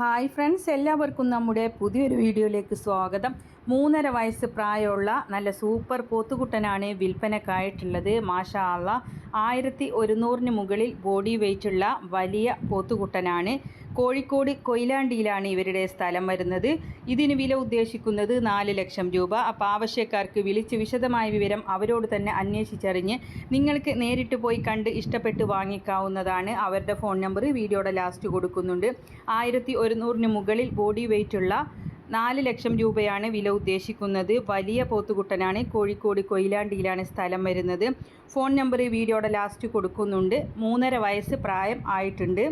Hi friends, എല്ലാവർക്കും നമ്മുടെ പുതിയൊരു വീഡിയോയിലേക്ക് സ്വാഗതം. 3.5 വയസ്സ് പ്രായമുള്ള നല്ല സൂപ്പർ പോത്തുകുട്ടനാണ് വിൽപ്പനക്കായിട്ടുള്ളത്. മാഷാ അല്ലാ, 1100 മുകളിൽ ബോഡി വെയ്റ്റുള്ള വലിയ പോത്തുകുട്ടനാണ്. കോഴിക്കോട് കൊയിലാണ്ടിയിലാണ് ഇവരുടെ സ്ഥലം വരുന്നത്. ഇതിന് വില ഉദ്ദേശിക്കുന്നത് 4 ലക്ഷം രൂപ. അപ്പോൾ ആവശ്യക്കാർക്ക് വിളിച്ച് വിശദമായ വിവരം അവരോട് തന്നെ അന്വേഷിച്ചറിഞ്ഞ് നിങ്ങൾക്ക് നേരിട്ട് പോയി കണ്ട് ഇഷ്ടപ്പെട്ട് വാങ്ങിക്കാവുന്നതാണ്. അവരുടെ ഫോൺ നമ്പർ വീഡിയോയുടെ ലാസ്റ്റ് കൊടുക്കുന്നുണ്ട്. 1100 മുകളിൽ ബോഡി വെയ്റ്റുള്ള 4 ലക്ഷം രൂപയാണ് വില ഉദ്ദേശിക്കുന്നത്. വലിയ പോത്തുകുട്ടനാണ്. കോഴിക്കോട് കൊയിലാണ്ടിയിലാണ് സ്ഥലം വരുന്നത്. ഫോൺ നമ്പർ വീഡിയോയുടെ ലാസ്റ്റ് കൊടുക്കുന്നുണ്ട്. 3.5 വയസ്സ് പ്രായം ആയിട്ടുണ്ട്.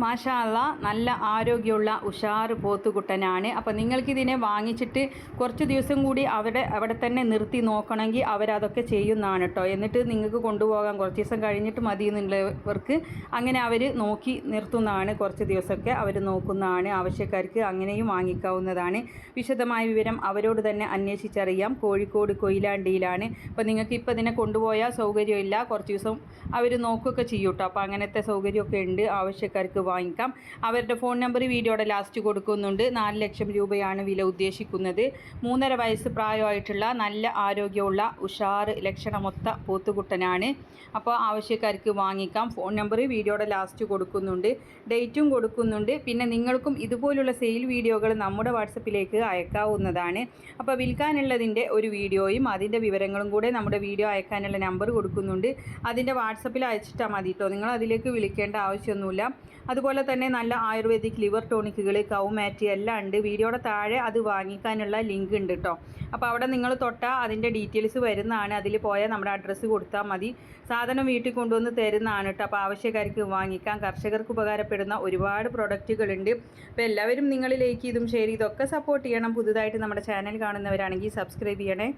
മാഷാ അല്ലാ, നല്ല ആരോഗ്യമുള്ള ഉഷാറ് പോത്തുകുട്ടനാണ്. അപ്പോൾ നിങ്ങൾക്കിതിനെ വാങ്ങിച്ചിട്ട് കുറച്ച് ദിവസം കൂടി അവിടെ തന്നെ നിർത്തി നോക്കണമെങ്കിൽ അവരതൊക്കെ ചെയ്യുന്നതാണ് കേട്ടോ. എന്നിട്ട് നിങ്ങൾക്ക് കൊണ്ടുപോകാൻ കുറച്ച് ദിവസം കഴിഞ്ഞിട്ട് മതി എന്നുള്ളവർക്ക് അങ്ങനെ അവർ നോക്കി നിർത്തുന്നതാണ്. കുറച്ച് ദിവസമൊക്കെ അവർ നോക്കുന്നതാണ്. ആവശ്യക്കാർക്ക് അങ്ങനെയും വാങ്ങിക്കാവുന്നതാണ്. വിശദമായ വിവരം അവരോട് തന്നെ അന്വേഷിച്ചറിയാം. കോഴിക്കോട് കൊയിലാണ്ടിയിലാണ്. അപ്പോൾ നിങ്ങൾക്ക് ഇപ്പോൾ ഇതിനെ കൊണ്ടുപോയാൽ സൗകര്യമില്ല, കുറച്ച് ദിവസം അവർ നോക്കുകയൊക്കെ ചെയ്യും കേട്ടോ. അപ്പോൾ അങ്ങനത്തെ സൗകര്യമൊക്കെ ഉണ്ട്. ആവശ്യക്കാർക്ക് വാങ്ങിക്കാം. അവരുടെ ഫോൺ നമ്പർ വീഡിയോയുടെ ലാസ്റ്റ് കൊടുക്കുന്നുണ്ട്. 4 ലക്ഷം രൂപയാണ് വില ഉദ്ദേശിക്കുന്നത്. 3.5 വയസ്സ് പ്രായമായിട്ടുള്ള നല്ല ആരോഗ്യമുള്ള ഉഷാറ് ലക്ഷണമൊത്ത പോത്തുകുട്ടനാണ്. അപ്പോൾ ആവശ്യക്കാർക്ക് വാങ്ങിക്കാം. ഫോൺ നമ്പർ വീഡിയോയുടെ ലാസ്റ്റ് കൊടുക്കുന്നുണ്ട്. ഡേറ്റും കൊടുക്കുന്നുണ്ട്. പിന്നെ നിങ്ങൾക്കും ഇതുപോലുള്ള സെയിൽ വീഡിയോകൾ നമ്മുടെ വാട്സപ്പിലേക്ക് അയക്കാവുന്നതാണ്. അപ്പോൾ വിൽക്കാനുള്ളതിൻ്റെ ഒരു വീഡിയോയും അതിൻ്റെ വിവരങ്ങളും കൂടെ നമ്മുടെ വീഡിയോ അയക്കാനുള്ള നമ്പർ കൊടുക്കുന്നുണ്ട്. അതിൻ്റെ വാട്സപ്പിൽ അയച്ചിട്ടാൽ മതി കേട്ടോ. നിങ്ങൾ അതിലേക്ക് വിളിക്കേണ്ട ആവശ്യമൊന്നുമില്ല. അതുപോലെ തന്നെ നല്ല ആയുർവേദിക് ലിവർ ടോണിക്കുകൾ, കൗമാറ്റി എല്ലാം ഉണ്ട്. വീഡിയോയുടെ താഴെ അത് വാങ്ങിക്കാനുള്ള ലിങ്ക് ഉണ്ട് കേട്ടോ. അപ്പോൾ അവിടെ നിങ്ങൾ തൊട്ടാൽ അതിൻ്റെ ഡീറ്റെയിൽസ് വരുന്നതാണ്. അതിൽ പോയാൽ നമ്മുടെ അഡ്രസ്സ് കൊടുത്താൽ മതി. സാധനം വീട്ടിൽ കൊണ്ടുവന്ന് തരുന്നതാണ് കേട്ടോ. അപ്പോൾ ആവശ്യക്കാർക്ക് വാങ്ങിക്കാം. കർഷകർക്ക് ഉപകാരപ്പെടുന്ന ഒരുപാട് പ്രൊഡക്റ്റുകളുണ്ട്. അപ്പോൾ എല്ലാവരും നിങ്ങൾ ലൈക്ക് ചെയ്തും ഷെയർ ചെയ്തൊക്കെ സപ്പോർട്ട് ചെയ്യണം. പുതുതായിട്ട് നമ്മുടെ ചാനൽ കാണുന്നവരാണെങ്കിൽ സബ്സ്ക്രൈബ് ചെയ്യണേ.